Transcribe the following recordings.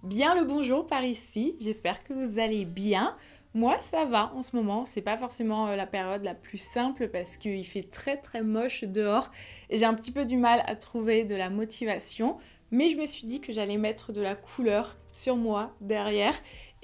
Bien le bonjour par ici, j'espère que vous allez bien. Moi ça va en ce moment, c'est pas forcément la période la plus simple parce qu'il fait très moche dehors et j'ai un petit peu du mal à trouver de la motivation, mais je me suis dit que j'allais mettre de la couleur sur moi derrière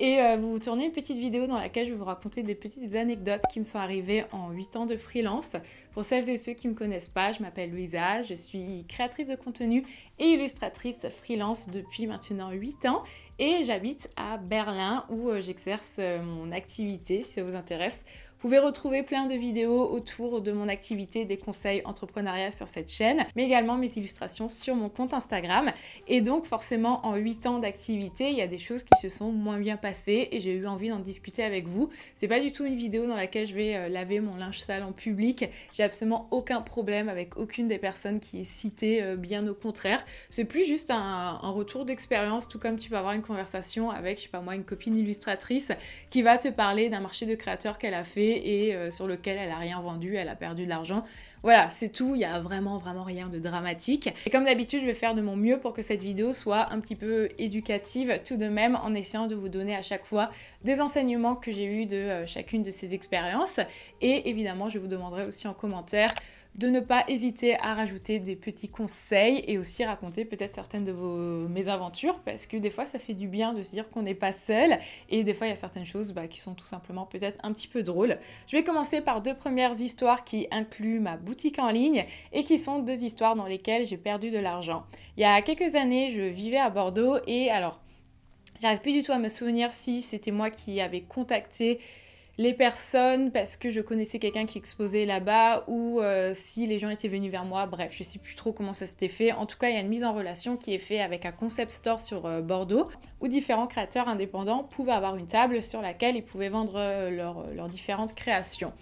et vous tournez une petite vidéo dans laquelle je vais vous raconter des petites anecdotes qui me sont arrivées en 8 ans de freelance. Pour celles et ceux qui ne me connaissent pas, je m'appelle Louisa, je suis créatrice de contenu et illustratrice freelance depuis maintenant 8 ans et j'habite à Berlin où j'exerce mon activité. Si ça vous intéresse, vous pouvez retrouver plein de vidéos autour de mon activité, des conseils entrepreneuriat sur cette chaîne, mais également mes illustrations sur mon compte Instagram. Et donc forcément en 8 ans d'activité, il y a des choses qui se sont moins bien passées et j'ai eu envie d'en discuter avec vous. C'est pas du tout une vidéo dans laquelle je vais laver mon linge sale en public. J'ai absolument aucun problème avec aucune des personnes qui est citée, bien au contraire. C'est plus juste un retour d'expérience, tout comme tu peux avoir une conversation avec, je sais pas moi, une copine illustratrice qui va te parler d'un marché de créateurs qu'elle a fait et sur lequel elle a rien vendu, elle a perdu de l'argent. Voilà, c'est tout, il y a vraiment rien de dramatique. Et comme d'habitude, je vais faire de mon mieux pour que cette vidéo soit un petit peu éducative tout de même, en essayant de vous donner à chaque fois des enseignements que j'ai eus de chacune de ces expériences. Et évidemment, je vous demanderai aussi en commentaire de ne pas hésiter à rajouter des petits conseils et aussi raconter peut-être certaines de vos mésaventures parce que des fois ça fait du bien de se dire qu'on n'est pas seul et des fois il y a certaines choses qui sont tout simplement peut-être un petit peu drôles. Je vais commencer par deux premières histoires qui incluent ma boutique en ligne et qui sont deux histoires dans lesquelles j'ai perdu de l'argent. Il y a quelques années, je vivais à Bordeaux et alors j'arrive plus du tout à me souvenir si c'était moi qui avais contacté les personnes parce que je connaissais quelqu'un qui exposait là-bas ou si les gens étaient venus vers moi, bref, je sais plus trop comment ça s'était fait. En tout cas, il y a une mise en relation qui est faite avec un concept store sur Bordeaux où différents créateurs indépendants pouvaient avoir une table sur laquelle ils pouvaient vendre leurs différentes créations.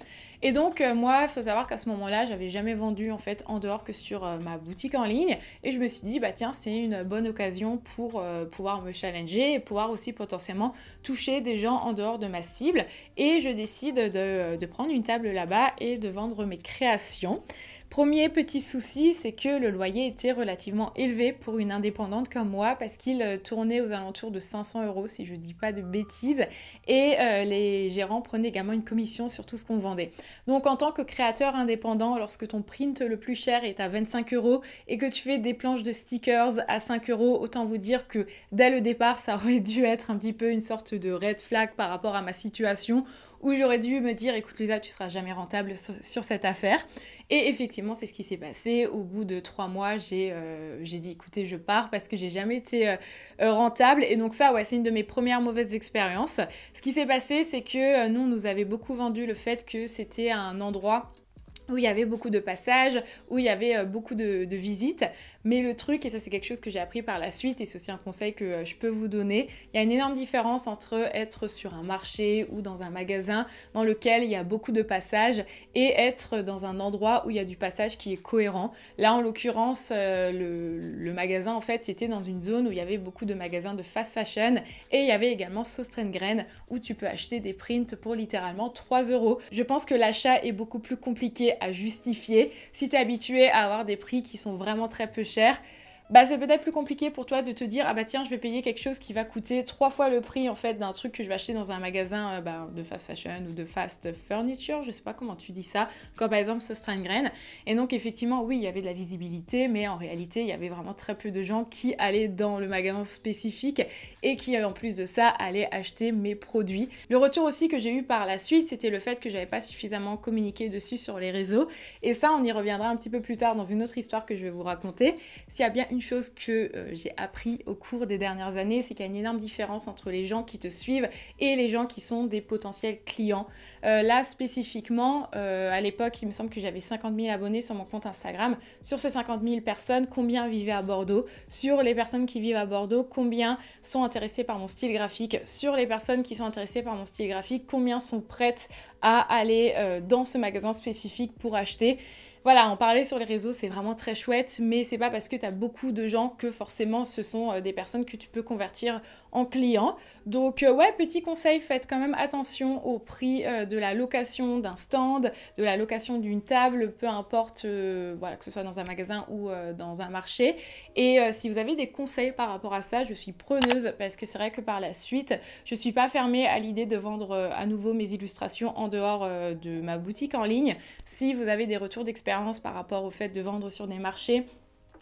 Et donc moi, il faut savoir qu'à ce moment-là, j'avais jamais vendu en fait en dehors que sur ma boutique en ligne et je me suis dit bah tiens, c'est une bonne occasion pour pouvoir me challenger et pouvoir aussi potentiellement toucher des gens en dehors de ma cible et je décide de prendre une table là-bas et de vendre mes créations. Premier petit souci, c'est que le loyer était relativement élevé pour une indépendante comme moi parce qu'il tournait aux alentours de 500 € si je dis pas de bêtises et les gérants prenaient également une commission sur tout ce qu'on vendait. Donc en tant que créateur indépendant, lorsque ton print le plus cher est à 25 € et que tu fais des planches de stickers à 5 €, autant vous dire que dès le départ, ça aurait dû être un petit peu une sorte de red flag par rapport à ma situation où j'aurais dû me dire écoute Lisa, tu seras jamais rentable sur cette affaire. Et effectivement, c'est ce qui s'est passé. Au bout de 3 mois, j'ai dit écoutez, je pars parce que j'ai jamais été rentable. Et donc ça, ouais, c'est une de mes premières mauvaises expériences. Ce qui s'est passé, c'est que nous, on nous avait beaucoup vendu le fait que c'était un endroit où il y avait beaucoup de passages, où il y avait beaucoup de visites. Mais le truc, et ça c'est quelque chose que j'ai appris par la suite, et c'est aussi un conseil que je peux vous donner, il y a une énorme différence entre être sur un marché ou dans un magasin dans lequel il y a beaucoup de passages et être dans un endroit où il y a du passage qui est cohérent. Là en l'occurrence, le magasin en fait était dans une zone où il y avait beaucoup de magasins de fast fashion et il y avait également Sauce Graine où tu peux acheter des prints pour littéralement 3 €. Je pense que l'achat est beaucoup plus compliqué à justifier. Si tu es habitué à avoir des prix qui sont vraiment très peu chers, bah c'est peut-être plus compliqué pour toi de te dire ah bah tiens je vais payer quelque chose qui va coûter 3 fois le prix en fait d'un truc que je vais acheter dans un magasin de fast fashion ou de fast furniture, je sais pas comment tu dis ça, comme par exemple Sauce Graine. Et donc effectivement oui il y avait de la visibilité mais en réalité il y avait vraiment très peu de gens qui allaient dans le magasin spécifique et qui en plus de ça allaient acheter mes produits. Le retour aussi que j'ai eu par la suite c'était le fait que j'avais pas suffisamment communiqué dessus sur les réseaux et ça on y reviendra un petit peu plus tard dans une autre histoire que je vais vous raconter. S'il y a bien une chose que j'ai appris au cours des dernières années, c'est qu'il y a une énorme différence entre les gens qui te suivent et les gens qui sont des potentiels clients. Là spécifiquement, à l'époque, il me semble que j'avais 50 000 abonnés sur mon compte Instagram. Sur ces 50 000 personnes, combien vivaient à Bordeaux? Sur les personnes qui vivent à Bordeaux, combien sont intéressées par mon style graphique? Sur les personnes qui sont intéressées par mon style graphique, combien sont prêtes à aller dans ce magasin spécifique pour acheter? voilà, en parler sur les réseaux, c'est vraiment très chouette, mais c'est pas parce que tu as beaucoup de gens que forcément ce sont des personnes que tu peux convertir en clients. Donc ouais, petit conseil, faites quand même attention au prix de la location d'un stand, de la location d'une table, peu importe, voilà, que ce soit dans un magasin ou dans un marché. Et si vous avez des conseils par rapport à ça, je suis preneuse parce que c'est vrai que par la suite, je suis pas fermée à l'idée de vendre à nouveau mes illustrations en dehors de ma boutique en ligne. Si vous avez des retours d'expérience par rapport au fait de vendre sur des marchés,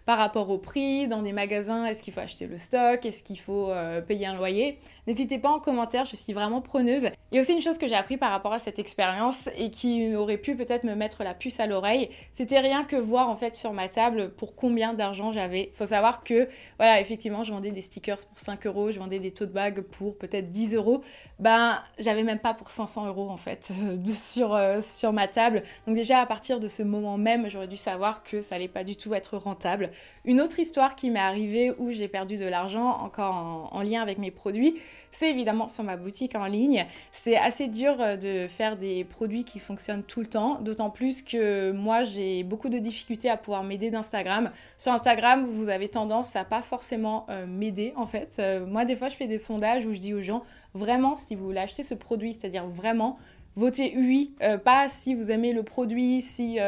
par rapport au prix, dans des magasins, est-ce qu'il faut acheter le stock, est-ce qu'il faut payer un loyer? N'hésitez pas en commentaire, je suis vraiment preneuse. Il y a aussi une chose que j'ai appris par rapport à cette expérience et qui aurait pu peut-être me mettre la puce à l'oreille, c'était rien que voir en fait sur ma table pour combien d'argent j'avais. Il faut savoir que, voilà, effectivement, je vendais des stickers pour 5 euros, je vendais des tote bags pour peut-être 10 euros. Ben, j'avais même pas pour 500 euros en fait sur ma table. Donc déjà, à partir de ce moment même, j'aurais dû savoir que ça allait pas du tout être rentable. Une autre histoire qui m'est arrivée où j'ai perdu de l'argent, encore en lien avec mes produits, c'est évidemment sur ma boutique en ligne. C'est assez dur de faire des produits qui fonctionnent tout le temps, d'autant plus que moi j'ai beaucoup de difficultés à pouvoir m'aider d'Instagram. Sur Instagram, vous avez tendance à pas forcément m'aider en fait. Moi des fois je fais des sondages où je dis aux gens vraiment si vous voulez acheter ce produit, c'est-à-dire vraiment votez oui, pas si vous aimez le produit, si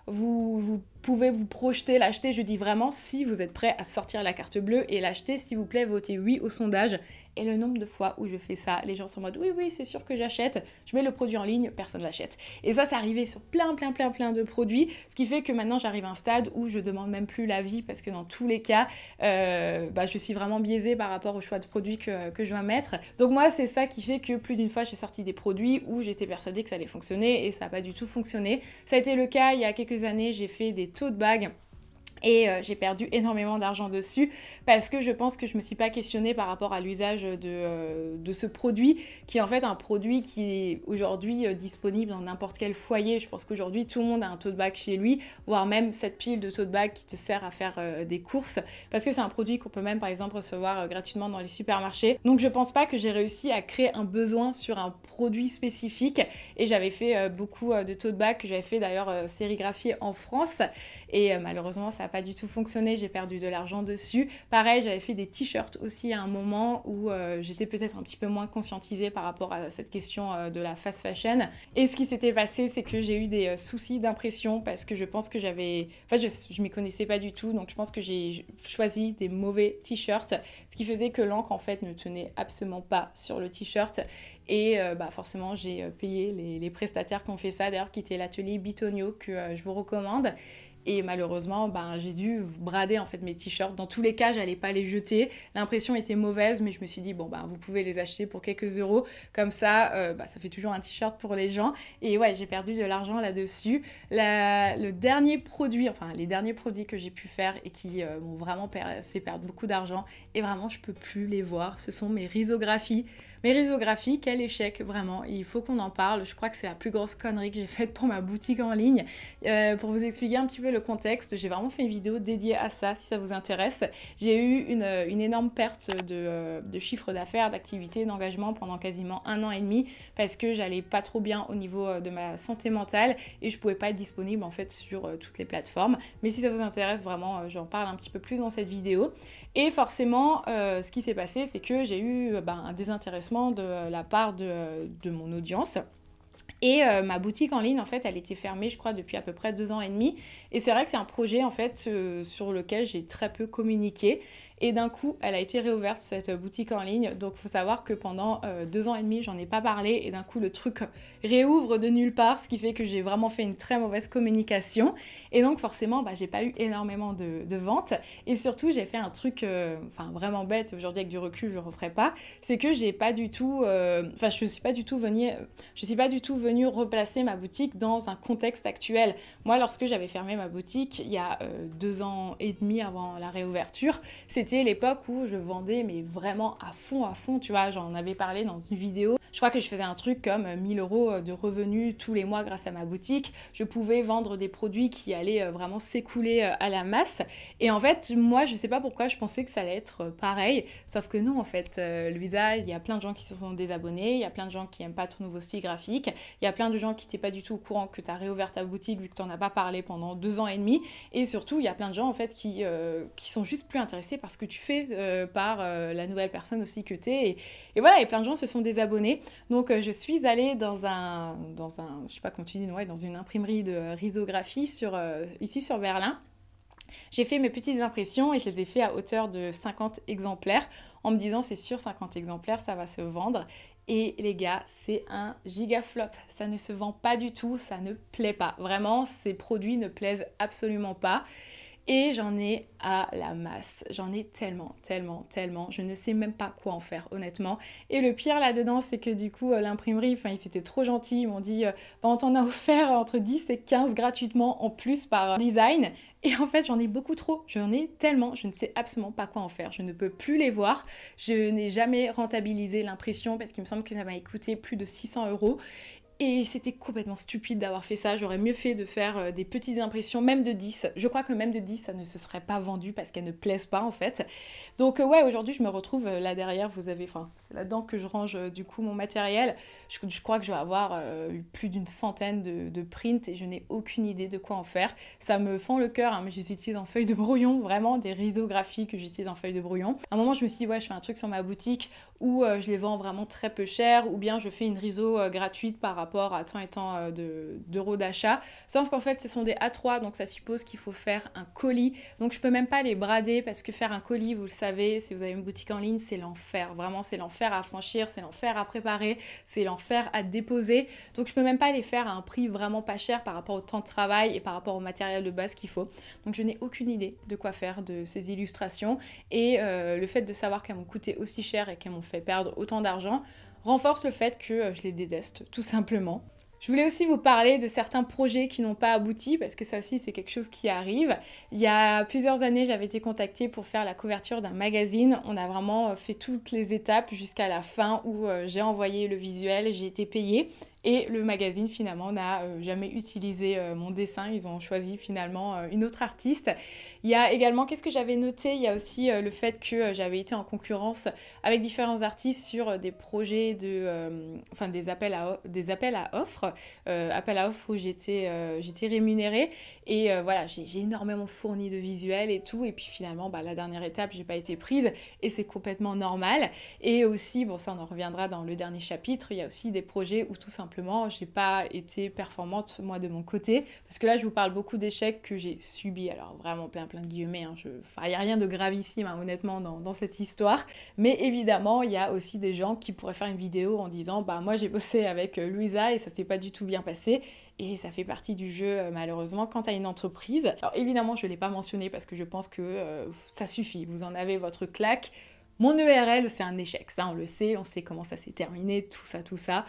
vous pouvez vous projeter, l'acheter. Je dis vraiment si vous êtes prêt à sortir la carte bleue et l'acheter, s'il vous plaît, votez oui au sondage. Et le nombre de fois où je fais ça, les gens sont en mode oui, c'est sûr que j'achète. Je mets le produit en ligne, personne ne l'achète. Et ça, c'est arrivé sur plein de produits. Ce qui fait que maintenant, j'arrive à un stade où je demande même plus l'avis parce que dans tous les cas, je suis vraiment biaisée par rapport au choix de produits que je dois mettre. Donc moi, c'est ça qui fait que plus d'une fois, j'ai sorti des produits où j'étais persuadée que ça allait fonctionner et ça n'a pas du tout fonctionné. Ça a été le cas il y a quelques années, j'ai fait des tote bags. Et j'ai perdu énormément d'argent dessus parce que je pense que je ne me suis pas questionnée par rapport à l'usage de ce produit qui est en fait un produit qui est aujourd'hui disponible dans n'importe quel foyer. Je pense qu'aujourd'hui tout le monde a un tote bag chez lui, voire même cette pile de tote bag qui te sert à faire des courses parce que c'est un produit qu'on peut même par exemple recevoir gratuitement dans les supermarchés. Donc je pense pas que j'ai réussi à créer un besoin sur un produit spécifique et j'avais fait beaucoup de tote bags que j'avais fait d'ailleurs sérigraphier en France et malheureusement ça n'a pas du tout fonctionné, j'ai perdu de l'argent dessus. Pareil, j'avais fait des t-shirts aussi à un moment où j'étais peut-être un petit peu moins conscientisée par rapport à cette question de la fast fashion. Et ce qui s'était passé, c'est que j'ai eu des soucis d'impression parce que je pense que j'avais... Enfin, je m'y connaissais pas du tout, donc je pense que j'ai choisi des mauvais t-shirts, ce qui faisait que l'encre en fait ne tenait absolument pas sur le t-shirt. Et forcément, j'ai payé les prestataires qui ont fait ça, d'ailleurs, qui était l'atelier Bitonio que je vous recommande. Et malheureusement, j'ai dû brader en fait mes t-shirts. Dans tous les cas, j'allais pas les jeter. L'impression était mauvaise, mais je me suis dit, vous pouvez les acheter pour quelques euros. Comme ça, ça fait toujours un t-shirt pour les gens. Et ouais, j'ai perdu de l'argent là-dessus. Les derniers produits que j'ai pu faire et qui m'ont vraiment fait perdre beaucoup d'argent, et vraiment, je peux plus les voir. Ce sont mes risographies. Mes risographies, quel échec, vraiment. Il faut qu'on en parle. Je crois que c'est la plus grosse connerie que j'ai faite pour ma boutique en ligne. Pour vous expliquer un petit peu le contexte, j'ai vraiment fait une vidéo dédiée à ça, si ça vous intéresse. J'ai eu une énorme perte de chiffre d'affaires, d'activité, d'engagement pendant quasiment 1 an et demi parce que j'allais pas trop bien au niveau de ma santé mentale et je pouvais pas être disponible en fait sur toutes les plateformes. Mais si ça vous intéresse, vraiment, j'en parle un petit peu plus dans cette vidéo. Et forcément, ce qui s'est passé, c'est que j'ai eu un désintéressement de la part de mon audience. Et ma boutique en ligne, en fait, elle était fermée, je crois, depuis à peu près 2 ans et demi. Et c'est vrai que c'est un projet, en fait, sur lequel j'ai très peu communiqué. Et d'un coup, elle a été réouverte, cette boutique en ligne. Donc, il faut savoir que pendant 2 ans et demi, j'en ai pas parlé. Et d'un coup, le truc réouvre de nulle part, ce qui fait que j'ai vraiment fait une très mauvaise communication. Et donc, forcément, j'ai pas eu énormément de ventes. Et surtout, j'ai fait un truc vraiment bête. Aujourd'hui, avec du recul, je le referai pas. C'est que j'ai pas du tout... je suis pas du tout venue replacer ma boutique dans un contexte actuel. Moi, lorsque j'avais fermé ma boutique, il y a 2 ans et demi avant la réouverture, c'était c'était l'époque où je vendais mais vraiment à fond, tu vois, j'en avais parlé dans une vidéo. Je crois que je faisais un truc comme 1000 € de revenus tous les mois grâce à ma boutique. Je pouvais vendre des produits qui allaient vraiment s'écouler à la masse. Et en fait, moi, je sais pas pourquoi je pensais que ça allait être pareil. Sauf que non, en fait, Louisa, il y a plein de gens qui se sont désabonnés. Il y a plein de gens qui aiment pas ton nouveau style graphique. Il y a plein de gens qui n'étaient pas du tout au courant que tu as réouvert ta boutique vu que tu n'en as pas parlé pendant 2 ans et demi. Et surtout, il y a plein de gens en fait qui sont juste plus intéressés par ce que tu fais, par la nouvelle personne aussi que tu es. Et voilà, et plein de gens se sont désabonnés. Donc je suis allée dans un je sais pas comment tu dis, ouais, dans une imprimerie de risographie ici sur Berlin. J'ai fait mes petites impressions et je les ai fait à hauteur de 50 exemplaires en me disant c'est sûr 50 exemplaires ça va se vendre. Et les gars, c'est un giga flop. Ça ne se vend pas du tout, ça ne plaît pas. Vraiment, ces produits ne plaisent absolument pas. Et j'en ai à la masse. J'en ai tellement. Je ne sais même pas quoi en faire, honnêtement. Et le pire là-dedans, c'est que du coup, l'imprimerie, ils étaient trop gentils. Ils m'ont dit, on t'en a offert entre 10 et 15 gratuitement en plus par design. Et en fait, j'en ai beaucoup trop. J'en ai tellement. Je ne sais absolument pas quoi en faire. Je ne peux plus les voir. Je n'ai jamais rentabilisé l'impression parce qu'il me semble que ça m'a coûté plus de 600 €. Et c'était complètement stupide d'avoir fait ça. J'aurais mieux fait de faire des petites impressions, même de 10. Je crois que même de 10, ça ne se serait pas vendu parce qu'elles ne plaisent pas en fait. Donc ouais, aujourd'hui, je me retrouve là derrière. Vous avez, c'est là-dedans que je range du coup mon matériel. Je crois que je vais avoir eu plus d'une centaine de prints et je n'ai aucune idée de quoi en faire. Ça me fend le cœur, hein, mais je les utilise en feuille de brouillon, vraiment des risographies que j'utilise en feuille de brouillon. À un moment, je me suis dit, ouais, je fais un truc sur ma boutique où je les vends vraiment très peu cher, ou bien je fais une riso gratuite par rapport à tant et tant d'euros d'achat. Sauf qu'en fait, ce sont des A3, donc ça suppose qu'il faut faire un colis. Donc je peux même pas les brader parce que faire un colis, vous le savez, si vous avez une boutique en ligne, c'est l'enfer. Vraiment, c'est l'enfer à franchir, c'est l'enfer à préparer, c'est l'enfer à déposer. Donc je peux même pas les faire à un prix vraiment pas cher par rapport au temps de travail et par rapport au matériel de base qu'il faut. Donc je n'ai aucune idée de quoi faire de ces illustrations. Et le fait de savoir qu'elles m'ont coûté aussi cher et qu'elles m'ont fait perdre autant d'argent renforce le fait que je les déteste, tout simplement. Je voulais aussi vous parler de certains projets qui n'ont pas abouti, parce que ça aussi c'est quelque chose qui arrive. Il y a plusieurs années, j'avais été contactée pour faire la couverture d'un magazine. On a vraiment fait toutes les étapes jusqu'à la fin où j'ai envoyé le visuel, j'ai été payée. Et le magazine finalement n'a jamais utilisé mon dessin, ils ont choisi finalement une autre artiste. Il y a également, qu'est-ce que j'avais noté? Il y a aussi le fait que j'avais été en concurrence avec différents artistes sur des projets des appels à offres, où j'étais rémunérée. Et voilà, j'ai énormément fourni de visuels et tout. Et puis finalement, la dernière étape, j'ai pas été prise et c'est complètement normal. Et aussi, bon ça on en reviendra dans le dernier chapitre, il y a aussi des projets où tout simplement j'ai pas été performante moi de mon côté, parce que là je vous parle beaucoup d'échecs que j'ai subis, alors vraiment plein de guillemets, hein, il n'y a rien de gravissime hein, honnêtement dans cette histoire, mais évidemment il y a aussi des gens qui pourraient faire une vidéo en disant moi j'ai bossé avec Louisa et ça s'est pas du tout bien passé. Et ça fait partie du jeu malheureusement quand tu as une entreprise. Alors évidemment je ne l'ai pas mentionné parce que je pense que ça suffit, vous en avez votre claque. Mon ERL c'est un échec, ça on le sait, on sait comment ça s'est terminé, tout ça.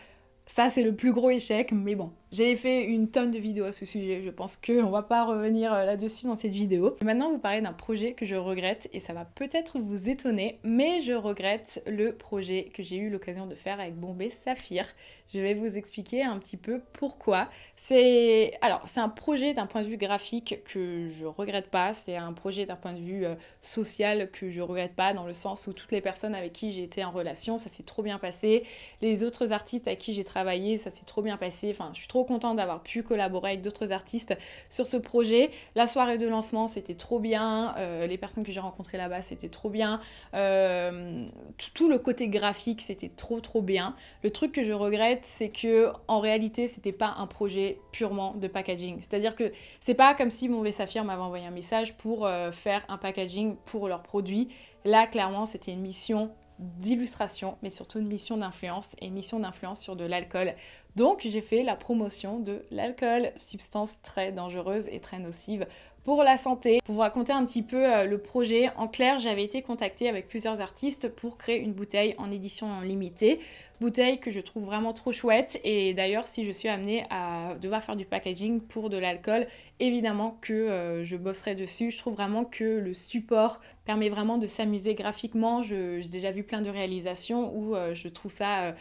Ça, c'est le plus gros échec, mais bon, j'ai fait une tonne de vidéos à ce sujet, je pense qu'on va pas revenir là-dessus dans cette vidéo. Maintenant, vous parlez d'un projet que je regrette, et ça va peut-être vous étonner, mais je regrette le projet que j'ai eu l'occasion de faire avec Bombay Saphir. Je vais vous expliquer un petit peu pourquoi. C'est un projet d'un point de vue graphique que je regrette pas, c'est un projet d'un point de vue social que je regrette pas, dans le sens où toutes les personnes avec qui j'ai été en relation, ça s'est trop bien passé. Les autres artistes avec qui j'ai travaillé, ça s'est trop bien passé. Enfin, je suis trop contente d'avoir pu collaborer avec d'autres artistes sur ce projet. La soirée de lancement, c'était trop bien. Les personnes que j'ai rencontrées là-bas, c'était trop bien. Tout le côté graphique, c'était trop bien. Le truc que je regrette, c'est que en réalité, c'était pas un projet purement de packaging. C'est-à-dire que c'est pas comme si Bombay Saphir m'avait envoyé un message pour faire un packaging pour leurs produits. Là, clairement, c'était une mission d'illustration, mais surtout une mission d'influence, et une mission d'influence sur de l'alcool. Donc j'ai fait la promotion de l'alcool, substance très dangereuse et très nocive pour la santé. Pour vous raconter un petit peu le projet, en clair, j'avais été contactée avec plusieurs artistes pour créer une bouteille en édition limitée bouteille que je trouve vraiment trop chouette. Et d'ailleurs, si je suis amenée à devoir faire du packaging pour de l'alcool, évidemment que je bosserai dessus. Je trouve vraiment que le support permet vraiment de s'amuser graphiquement. J'ai déjà vu plein de réalisations où je trouve ça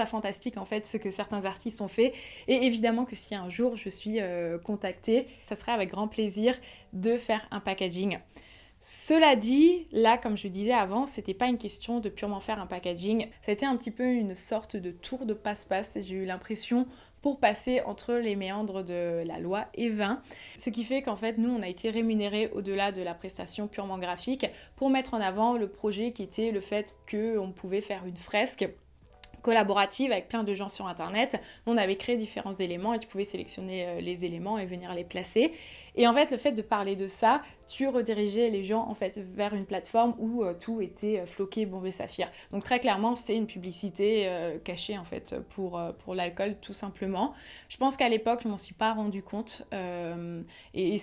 fantastique en fait ce que certains artistes ont fait. Et évidemment que si un jour je suis contactée, ça serait avec grand plaisir de faire un packaging. Cela dit, là, comme je disais avant, c'était pas une question de purement faire un packaging. C'était un petit peu une sorte de tour de passe-passe. J'ai eu l'impression pour passer entre les méandres de la loi Evin. Ce qui fait qu'en fait, nous, on a été rémunérés au-delà de la prestation purement graphique pour mettre en avant le projet qui était le fait qu'on pouvait faire une fresque collaborative avec plein de gens sur internet. On avait créé différents éléments et tu pouvais sélectionner les éléments et venir les placer. Et en fait, le fait de parler de ça, tu redirigeais les gens en fait vers une plateforme où tout était floqué, bombé, saphir. Donc très clairement, c'est une publicité cachée en fait pour l'alcool tout simplement. Je pense qu'à l'époque, je m'en suis pas rendu compte et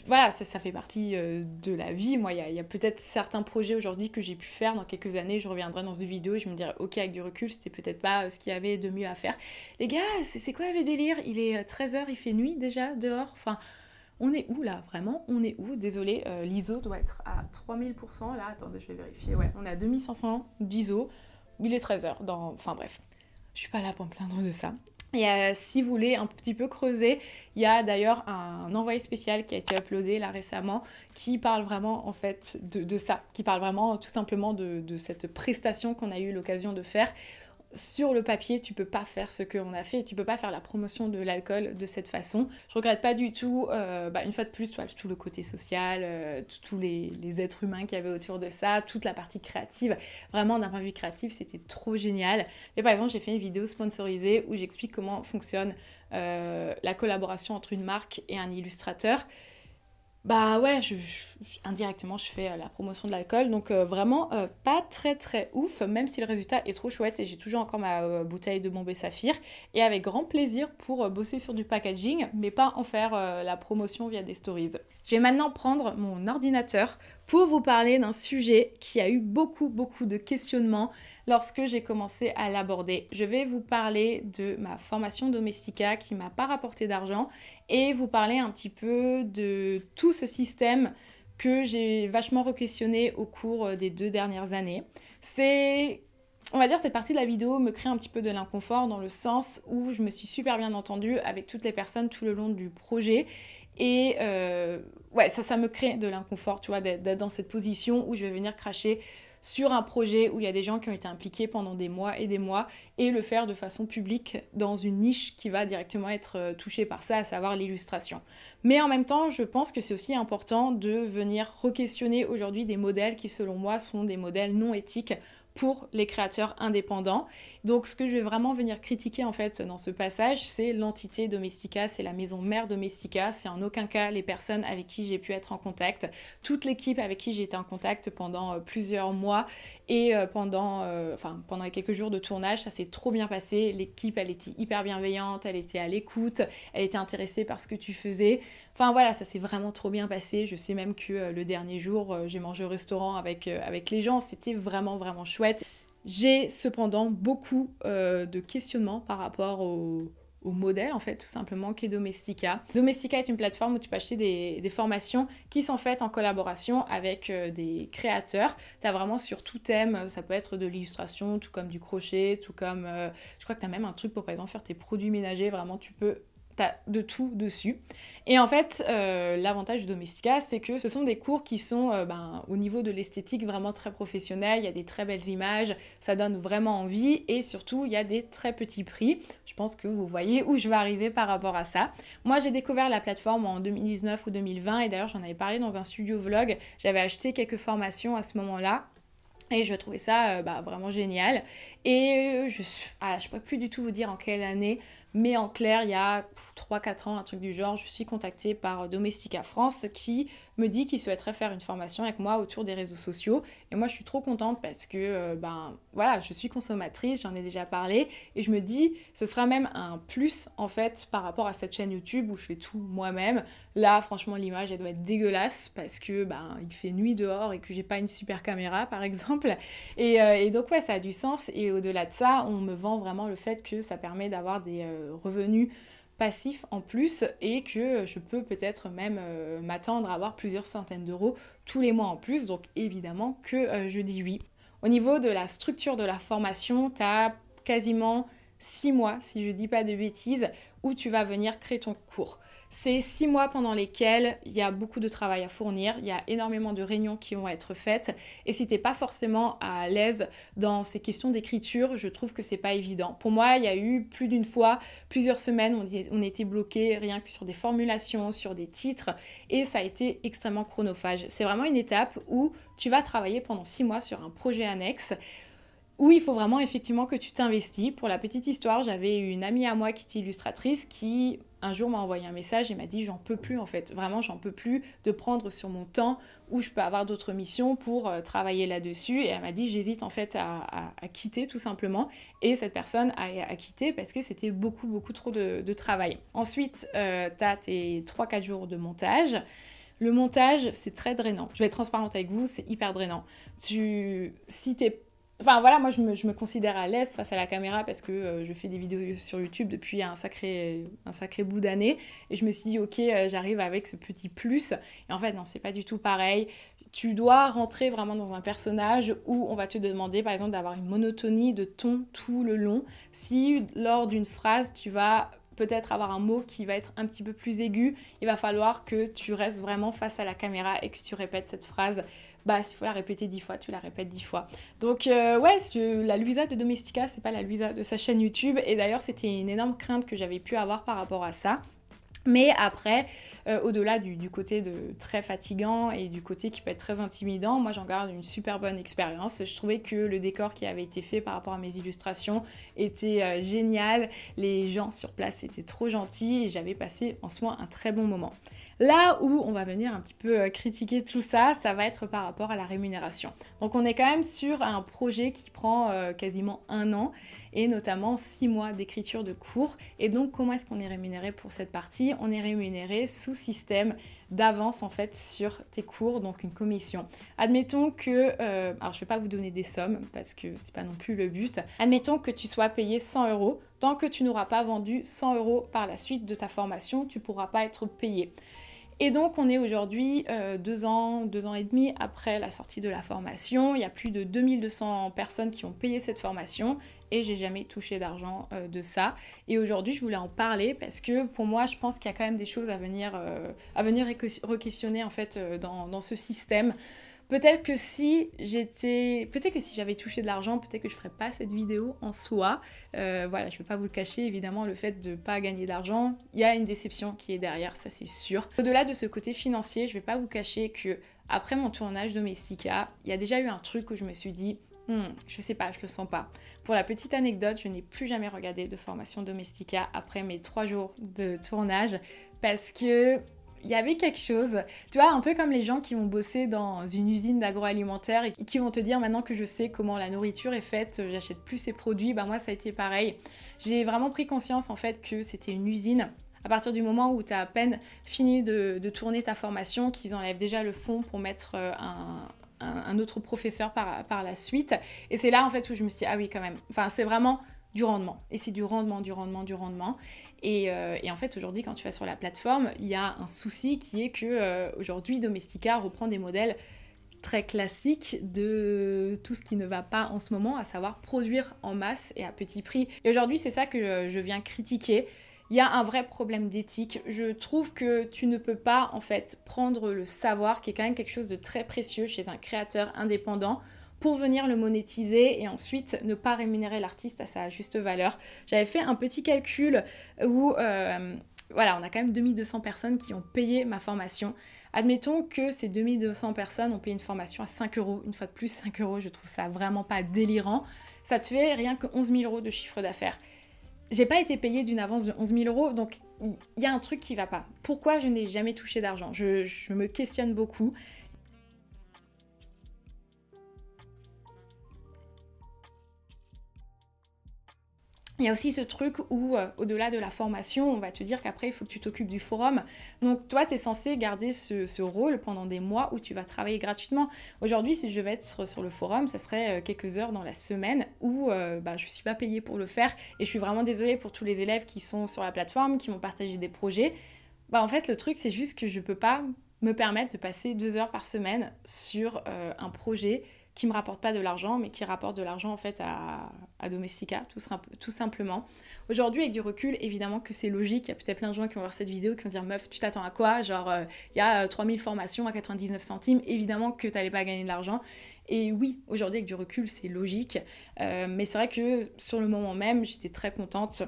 voilà, ça fait partie de la vie. Moi, il y a peut-être certains projets aujourd'hui que j'ai pu faire dans quelques années. Je reviendrai dans une vidéo et je me dirai, ok, avec du recul, c'était peut-être pas ce qu'il y avait de mieux à faire. Les gars, c'est quoi le délire? Il est 13h, il fait nuit déjà dehors. Enfin, on est où là? Vraiment, on est où? Désolée, l'ISO doit être à 3000%. Là, attendez, je vais vérifier. Ouais, on est à 2500 d'ISO. Il est 13h. Enfin bref, je suis pas là pour me plaindre de ça. Et si vous voulez un petit peu creuser, il y a d'ailleurs un envoyé spécial qui a été uploadé là récemment qui parle vraiment en fait de ça, qui parle vraiment tout simplement de cette prestation qu'on a eu l'occasion de faire. Sur le papier, tu peux pas faire ce qu'on a fait, tu peux pas faire la promotion de l'alcool de cette façon. Je regrette pas du tout, une fois de plus, tout le côté social, tous les êtres humains qu'il y avait autour de ça, toute la partie créative. Vraiment, d'un point de vue créatif, c'était trop génial. Et par exemple, j'ai fait une vidéo sponsorisée où j'explique comment fonctionne la collaboration entre une marque et un illustrateur. Bah ouais, indirectement, je fais la promotion de l'alcool, donc vraiment pas très très ouf, même si le résultat est trop chouette et j'ai toujours encore ma bouteille de Bombay Saphir, et avec grand plaisir pour bosser sur du packaging, mais pas en faire la promotion via des stories. Je vais maintenant prendre mon ordinateur pour vous parler d'un sujet qui a eu beaucoup de questionnements lorsque j'ai commencé à l'aborder. Je vais vous parler de ma formation Domestika qui m'a pas rapporté d'argent et vous parler un petit peu de tout ce système que j'ai vachement re-questionné au cours des 2 dernières années. On va dire cette partie de la vidéo me crée un petit peu de l'inconfort dans le sens où je me suis super bien entendue avec toutes les personnes tout le long du projet. Et ça me crée de l'inconfort, tu vois, d'être dans cette position où je vais venir cracher sur un projet où il y a des gens qui ont été impliqués pendant des mois et le faire de façon publique dans une niche qui va directement être touchée par ça, à savoir l'illustration. Mais en même temps, je pense que c'est aussi important de venir re-questionner aujourd'hui des modèles qui, selon moi, sont des modèles non éthiques pour les créateurs indépendants. Donc ce que je vais vraiment venir critiquer en fait dans ce passage, c'est l'entité Domestika, c'est la maison mère Domestika, c'est en aucun cas les personnes avec qui j'ai pu être en contact, toute l'équipe avec qui j'ai été en contact pendant plusieurs mois et pendant les quelques jours de tournage, ça s'est trop bien passé, l'équipe elle était hyper bienveillante, elle était à l'écoute, elle était intéressée par ce que tu faisais. Enfin voilà, ça s'est vraiment trop bien passé. Je sais même que le dernier jour, j'ai mangé au restaurant avec les gens. C'était vraiment chouette. J'ai cependant beaucoup de questionnements par rapport au modèle, en fait, tout simplement, qu'est Domestika. Domestika est une plateforme où tu peux acheter des formations qui sont faites en collaboration avec des créateurs. Tu as vraiment sur tout thème, ça peut être de l'illustration, tout comme du crochet, tout comme... je crois que tu as même un truc pour, par exemple, faire tes produits ménagers. Vraiment, t'as de tout dessus. Et en fait, l'avantage de Domestika, c'est que ce sont des cours qui sont au niveau de l'esthétique vraiment très professionnels. Il y a des très belles images, ça donne vraiment envie et surtout, il y a des très petits prix. Je pense que vous voyez où je vais arriver par rapport à ça. Moi, j'ai découvert la plateforme en 2019 ou 2020 et d'ailleurs, j'en avais parlé dans un studio vlog. J'avais acheté quelques formations à ce moment-là. Et je trouvais ça vraiment génial. Et je ne pourrais plus du tout vous dire en quelle année, Mais en clair, il y a 3-4 ans, un truc du genre, je suis contactée par Domestika France qui me dit qu'il souhaiterait faire une formation avec moi autour des réseaux sociaux. Et moi, je suis trop contente parce que, voilà, je suis consommatrice, j'en ai déjà parlé. Et je me dis, ce sera même un plus, en fait, par rapport à cette chaîne YouTube où je fais tout moi-même. Là, franchement, l'image, elle doit être dégueulasse parce que, il fait nuit dehors et que j'ai pas une super caméra, par exemple. Et donc, ouais, ça a du sens. Et au-delà de ça, on me vend vraiment le fait que ça permet d'avoir des revenus passifs en plus et que je peux peut-être même m'attendre à avoir plusieurs centaines d'euros tous les mois en plus. Donc, évidemment que je dis oui. Au niveau de la structure de la formation, tu as quasiment 6 mois, si je dis pas de bêtises, où tu vas venir créer ton cours. C'est 6 mois pendant lesquels il y a beaucoup de travail à fournir, il y a énormément de réunions qui vont être faites et si t'es pas forcément à l'aise dans ces questions d'écriture, je trouve que c'est pas évident. Pour moi, il y a eu plus d'une fois, plusieurs semaines, on était bloqué rien que sur des formulations, sur des titres et ça a été extrêmement chronophage. C'est vraiment une étape où tu vas travailler pendant 6 mois sur un projet annexe où il faut vraiment effectivement que tu t'investis. Pour la petite histoire, j'avais une amie à moi qui était illustratrice qui un jour m'a envoyé un message et m'a dit j'en peux plus en fait, vraiment j'en peux plus de prendre sur mon temps où je peux avoir d'autres missions pour travailler là-dessus et elle m'a dit j'hésite en fait à quitter tout simplement et cette personne a quitté parce que c'était beaucoup trop de travail. Ensuite, tu as tes 3-4 jours de montage. Le montage, c'est très drainant. Je vais être transparente avec vous, c'est hyper drainant. Si t'es Enfin voilà, moi je me considère à l'aise face à la caméra parce que je fais des vidéos sur YouTube depuis un sacré bout d'années et je me suis dit ok, j'arrive avec ce petit plus et en fait non, c'est pas du tout pareil. Tu dois rentrer vraiment dans un personnage où on va te demander par exemple d'avoir une monotonie de ton tout le long. Si lors d'une phrase tu vas peut-être avoir un mot qui va être un petit peu plus aigu, il va falloir que tu restes vraiment face à la caméra et que tu répètes cette phrase. S'il faut la répéter 10 fois, tu la répètes 10 fois. Donc la Luisa de Domestika, c'est pas la Luisa de sa chaîne YouTube. Et d'ailleurs, c'était une énorme crainte que j'avais pu avoir par rapport à ça. Mais après, au-delà du côté très fatigant et du côté qui peut être très intimidant, moi j'en garde une super bonne expérience. Je trouvais que le décor qui avait été fait par rapport à mes illustrations était génial. Les gens sur place étaient trop gentils et j'avais passé en soi un très bon moment. Là où on va venir un petit peu critiquer tout ça, ça va être par rapport à la rémunération. Donc on est quand même sur un projet qui prend quasiment 1 an et notamment 6 mois d'écriture de cours. Et donc comment est-ce qu'on est rémunéré pour cette partie? On est rémunéré sous système d'avance en fait sur tes cours, donc une commission. Admettons que, alors je vais pas vous donner des sommes parce que c'est pas non plus le but, admettons que tu sois payé 100 €, tant que tu n'auras pas vendu 100 € par la suite de ta formation, tu pourras pas être payé. Et donc on est aujourd'hui 2 ans et demi après la sortie de la formation, il y a plus de 2200 personnes qui ont payé cette formation et j'ai jamais touché d'argent de ça. Et aujourd'hui je voulais en parler parce que pour moi je pense qu'il y a quand même des choses à venir re-questionner en fait dans ce système. Peut-être que si j'avais touché de l'argent, peut-être que je ferais pas cette vidéo en soi. Voilà, je vais pas vous le cacher, évidemment, le fait de pas gagner d'argent, il y a une déception qui est derrière, ça c'est sûr. Au-delà de ce côté financier, je vais pas vous cacher que après mon tournage Domestika, il y a déjà eu un truc où je me suis dit, je sais pas, je le sens pas. Pour la petite anecdote, je n'ai plus jamais regardé de formation Domestika après mes 3 jours de tournage parce que il y avait quelque chose, tu vois, un peu comme les gens qui vont bosser dans une usine d'agroalimentaire et qui vont te dire maintenant que je sais comment la nourriture est faite, j'achète plus ces produits, moi ça a été pareil. J'ai vraiment pris conscience en fait que c'était une usine. À partir du moment où tu as à peine fini de tourner ta formation, qu'ils enlèvent déjà le fond pour mettre un autre professeur par la suite. Et c'est là en fait où je me suis dit, ah oui quand même, enfin c'est vraiment du rendement. Et c'est du rendement. Et en fait, aujourd'hui, quand tu vas sur la plateforme, il y a un souci qui est que aujourd'hui, Domestika reprend des modèles très classiques de tout ce qui ne va pas en ce moment, à savoir produire en masse et à petit prix. Et aujourd'hui, c'est ça que je viens critiquer. Il y a un vrai problème d'éthique. Je trouve que tu ne peux pas, en fait, prendre le savoir, qui est quand même quelque chose de très précieux chez un créateur indépendant, pour venir le monétiser et ensuite ne pas rémunérer l'artiste à sa juste valeur. J'avais fait un petit calcul où, voilà, on a quand même 2200 personnes qui ont payé ma formation. Admettons que ces 2200 personnes ont payé une formation à 5 €. Une fois de plus, 5 €, je trouve ça vraiment pas délirant. Ça te fait rien que 11 000 € de chiffre d'affaires. j'ai pas été payée d'une avance de 11 000 euros, donc il y a un truc qui va pas. Pourquoi je n'ai jamais touché d'argent? Je me questionne beaucoup. Il y a aussi ce truc où, au-delà de la formation, on va te dire qu'après, il faut que tu t'occupes du forum. Donc, toi, tu es censé garder ce rôle pendant des mois où tu vas travailler gratuitement. Aujourd'hui, si je vais être sur le forum, ça serait quelques heures dans la semaine où je ne suis pas payée pour le faire. Et je suis vraiment désolée pour tous les élèves qui sont sur la plateforme, qui m'ont partagé des projets. En fait, le truc, c'est juste que je ne peux pas me permettre de passer 2 heures par semaine sur un projet qui me rapporte pas de l'argent, mais qui rapporte de l'argent en fait à Domestika, tout simplement. Aujourd'hui, avec du recul, évidemment que c'est logique. Il y a peut-être plein de gens qui vont voir cette vidéo qui vont dire « Meuf, tu t'attends à quoi ?» Genre, il y a 3000 formations à 99 centimes, évidemment que tu n'allais pas gagner de l'argent. Et oui, aujourd'hui, avec du recul, c'est logique. Mais c'est vrai que sur le moment même, j'étais très contente.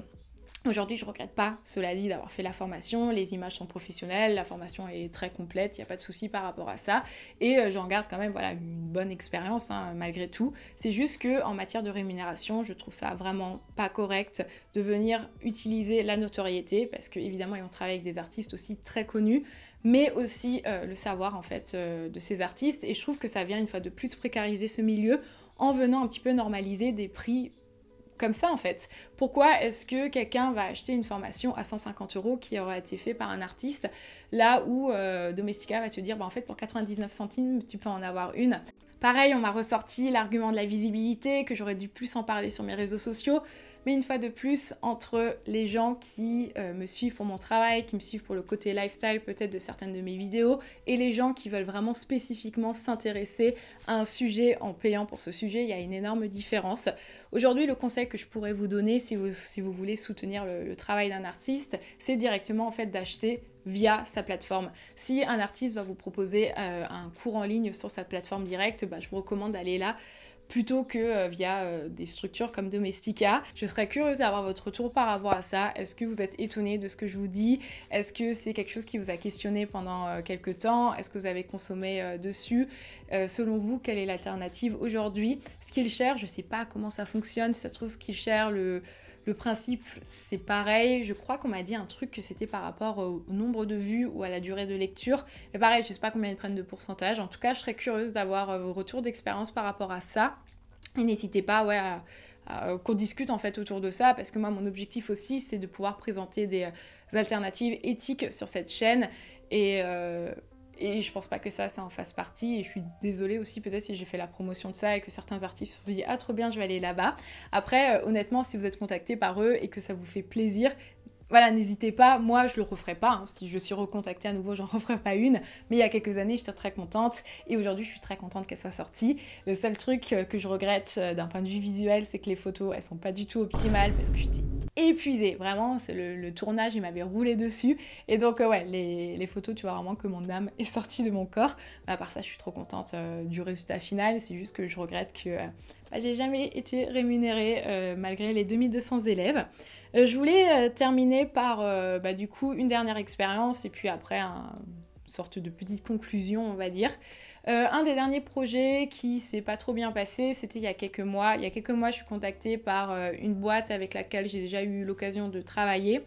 Aujourd'hui, je ne regrette pas, cela dit, d'avoir fait la formation. Les images sont professionnelles, la formation est très complète, il n'y a pas de souci par rapport à ça. Et j'en garde quand même voilà, une bonne expérience, malgré tout. C'est juste qu'en matière de rémunération, je trouve ça vraiment pas correct de venir utiliser la notoriété, parce qu'évidemment, on travaille avec des artistes aussi très connus, mais aussi le savoir en fait de ces artistes. Et je trouve que ça vient une fois de plus précariser ce milieu en venant un petit peu normaliser des prix comme ça en fait. Pourquoi est-ce que quelqu'un va acheter une formation à 150 € qui aura été fait par un artiste, là où Domestika va te dire en fait pour 99 centimes tu peux en avoir une. Pareil, on m'a ressorti l'argument de la visibilité, que j'aurais dû plus en parler sur mes réseaux sociaux. Mais une fois de plus, entre les gens qui me suivent pour mon travail, qui me suivent pour le côté lifestyle peut-être de certaines de mes vidéos, et les gens qui veulent vraiment spécifiquement s'intéresser à un sujet en payant pour ce sujet, il y a une énorme différence. Aujourd'hui, le conseil que je pourrais vous donner si vous voulez soutenir le travail d'un artiste, c'est directement en fait d'acheter via sa plateforme. Si un artiste va vous proposer un cours en ligne sur sa plateforme directe, je vous recommande d'aller là plutôt que via des structures comme Domestika. Je serais curieuse d'avoir votre retour par rapport à ça. Est-ce que vous êtes étonné de ce que je vous dis? Est-ce que c'est quelque chose qui vous a questionné pendant quelques temps? Est-ce que vous avez consommé dessus? Selon vous, quelle est l'alternative aujourd'hui? Skillshare, je ne sais pas comment ça fonctionne. Si ça se trouve, Skillshare, le principe, c'est pareil. Je crois qu'on m'a dit un truc que c'était par rapport au nombre de vues ou à la durée de lecture. Mais pareil, je ne sais pas combien ils prennent de pourcentage. En tout cas, je serais curieuse d'avoir vos retours d'expérience par rapport à ça. Et n'hésitez pas à qu'on discute en fait autour de ça, parce que moi, mon objectif aussi, c'est de pouvoir présenter des alternatives éthiques sur cette chaîne. Et je pense pas que ça en fasse partie. Et je suis désolée aussi peut-être si j'ai fait la promotion de ça et que certains artistes se sont dit « Ah, trop bien, je vais aller là-bas ». Après, honnêtement, si vous êtes contacté par eux et que ça vous fait plaisir, voilà, n'hésitez pas. Moi, je le referai pas. Si je suis recontactée à nouveau, j'en referai pas une. Mais il y a quelques années, j'étais très contente. Et aujourd'hui, je suis très contente qu'elle soit sortie. Le seul truc que je regrette d'un point de vue visuel, c'est que les photos, elles sont pas du tout optimales parce que j'étais épuisée. Vraiment, c'est le tournage, il m'avait roulé dessus. Et donc, ouais, les photos, tu vois vraiment que mon âme est sortie de mon corps. À part ça, je suis trop contente du résultat final. C'est juste que je regrette que j'ai jamais été rémunérée malgré les 2200 élèves. Je voulais terminer par du coup une dernière expérience et puis après une sorte de petite conclusion, on va dire. Un des derniers projets qui s'est pas trop bien passé, c'était il y a quelques mois. Il y a quelques mois, je suis contactée par une boîte avec laquelle j'ai déjà eu l'occasion de travailler.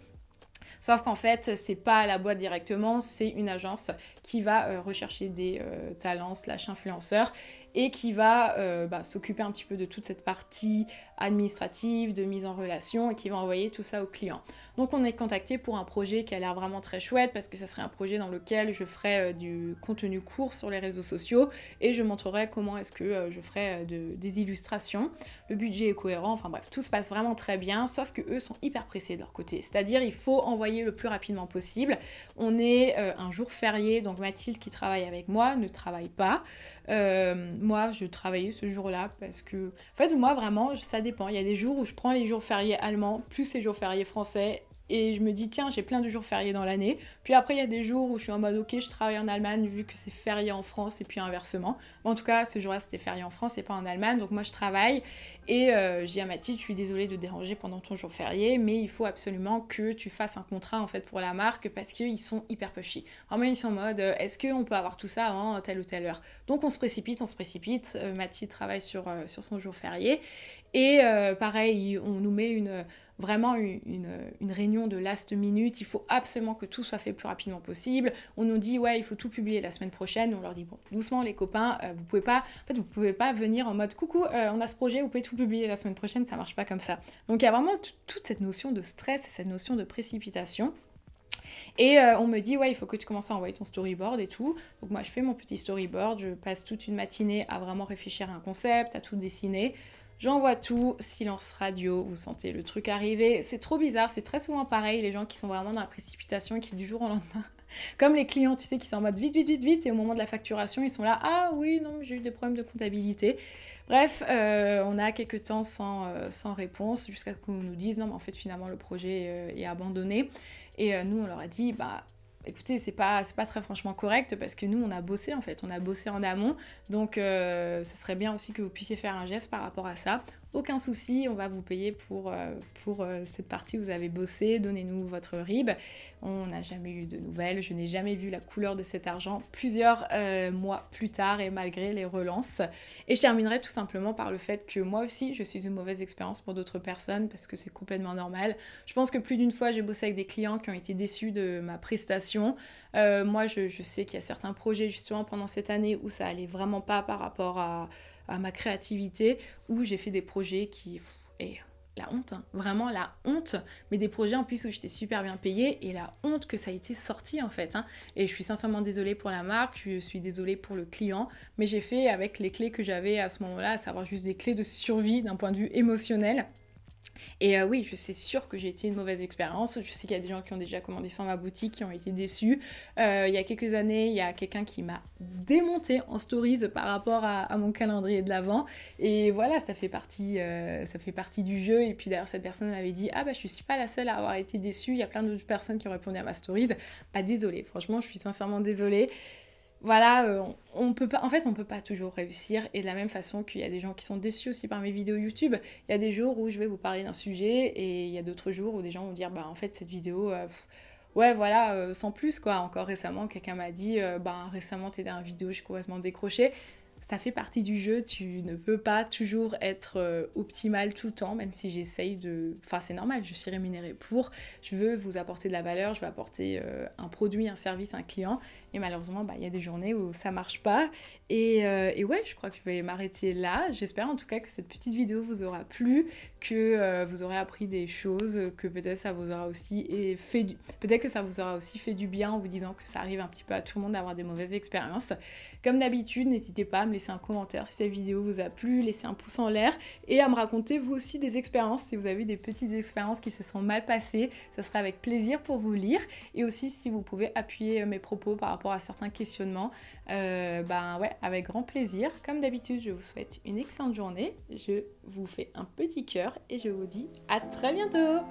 Sauf qu'en fait, c'est pas la boîte directement, c'est une agence qui va rechercher des talents / influenceurs et qui va s'occuper un petit peu de toute cette partie administrative, de mise en relation et qui va envoyer tout ça aux clients. Donc on est contacté pour un projet qui a l'air vraiment très chouette parce que ça serait un projet dans lequel je ferais du contenu court sur les réseaux sociaux et je montrerai comment est-ce que je ferais des illustrations. Le budget est cohérent, enfin bref, tout se passe vraiment très bien, sauf que eux sont hyper pressés de leur côté. C'est-à-dire il faut envoyer le plus rapidement possible. On est un jour férié, donc Mathilde qui travaille avec moi ne travaille pas. Moi, je travaillais ce jour-là parce que... En fait, moi, vraiment, ça dépend. Il y a des jours où je prends les jours fériés allemands, plus les jours fériés français, et je me dis, tiens, j'ai plein de jours fériés dans l'année. Puis après, il y a des jours où je suis en mode, ok, je travaille en Allemagne vu que c'est férié en France, et puis inversement. En tout cas, ce jour-là, c'était férié en France et pas en Allemagne, donc moi, je travaille. Et je dis à Mathilde, je suis désolée de te déranger pendant ton jour férié, mais il faut absolument que tu fasses un contrat, en fait, pour la marque, parce qu'ils sont hyper pushy. Vraiment, ils sont en mode, est-ce qu'on peut avoir tout ça avant telle ou telle heure? Donc, on se précipite. Mathilde travaille sur son jour férié. Et pareil, on nous met vraiment une réunion de last minute, il faut absolument que tout soit fait le plus rapidement possible. On nous dit ouais, il faut tout publier la semaine prochaine. On leur dit bon, doucement les copains, vous pouvez pas venir en mode coucou, on a ce projet, vous pouvez tout publier la semaine prochaine, ça marche pas comme ça. Donc il y a vraiment toute cette notion de stress et cette notion de précipitation. Et on me dit ouais, il faut que tu commences à envoyer ton storyboard et tout. Donc moi je fais mon petit storyboard, je passe toute une matinée à vraiment réfléchir à un concept, à tout dessiner. J'envoie tout, silence radio, vous sentez le truc arriver. C'est trop bizarre, c'est très souvent pareil, les gens qui sont vraiment dans la précipitation et qui du jour au lendemain, comme les clients, tu sais, qui sont en mode vite, vite, vite, vite, et au moment de la facturation, ils sont là, ah oui, non, j'ai eu des problèmes de comptabilité. Bref, on a quelques temps sans réponse, jusqu'à ce qu'on nous dise, non, mais en fait, finalement, le projet est abandonné. Et nous, on leur a dit, bah, écoutez, c'est pas très franchement correct parce que nous, on a bossé en fait, on a bossé en amont. Donc, ça serait bien aussi que vous puissiez faire un geste par rapport à ça. Aucun souci, on va vous payer pour cette partie où vous avez bossé, donnez-nous votre RIB. On n'a jamais eu de nouvelles, je n'ai jamais vu la couleur de cet argent plusieurs mois plus tard et malgré les relances. Et je terminerai tout simplement par le fait que moi aussi, je suis une mauvaise expérience pour d'autres personnes parce que c'est complètement normal. Je pense que plus d'une fois, j'ai bossé avec des clients qui ont été déçus de ma prestation. Moi, je sais qu'il y a certains projets justement pendant cette année où ça allait vraiment pas par rapport à ma créativité, où j'ai fait des projets qui... Et la honte, hein, vraiment la honte, mais des projets en plus où j'étais super bien payée et la honte que ça a été sorti en fait. Hein. Et je suis sincèrement désolée pour la marque, je suis désolée pour le client, mais j'ai fait avec les clés que j'avais à ce moment-là, à savoir juste des clés de survie d'un point de vue émotionnel. Et oui, je sais sûr que j'ai été une mauvaise expérience. Je sais qu'il y a des gens qui ont déjà commandé ça dans ma boutique, qui ont été déçus. Il y a quelques années, il y a quelqu'un qui m'a démonté en stories par rapport à mon calendrier de l'Avent. Et voilà, ça fait partie du jeu. Et puis d'ailleurs, cette personne m'avait dit « Ah bah je suis pas la seule à avoir été déçue, il y a plein d'autres personnes qui ont répondu à ma stories. » Bah désolée, franchement, je suis sincèrement désolée. Voilà, on peut pas toujours réussir, et de la même façon qu'il y a des gens qui sont déçus aussi par mes vidéos YouTube, il y a des jours où je vais vous parler d'un sujet et il y a d'autres jours où des gens vont dire bah en fait cette vidéo ouais voilà sans plus quoi. Encore récemment quelqu'un m'a dit bah récemment tes dernières vidéos j'ai complètement décroché. Ça fait partie du jeu, tu ne peux pas toujours être optimal tout le temps, même si j'essaye de... Enfin, c'est normal, je suis rémunérée pour. Je veux vous apporter de la valeur, je veux apporter un produit, un service, un client. Et malheureusement, bah, y a des journées où ça marche pas. Et ouais, je crois que je vais m'arrêter là. J'espère en tout cas que cette petite vidéo vous aura plu, que vous aurez appris des choses, que peut-être ça vous aura aussi peut-être que ça vous aura aussi fait du bien en vous disant que ça arrive un petit peu à tout le monde d'avoir des mauvaises expériences. Comme d'habitude, n'hésitez pas à me laisser un commentaire si cette vidéo vous a plu, laissez un pouce en l'air et à me raconter vous aussi des expériences. Si vous avez des petites expériences qui se sont mal passées, ça sera avec plaisir pour vous lire. Et aussi si vous pouvez appuyer mes propos par rapport à certains questionnements, ben ouais, avec grand plaisir. Comme d'habitude, je vous souhaite une excellente journée. Je vous fais un petit cœur et je vous dis à très bientôt.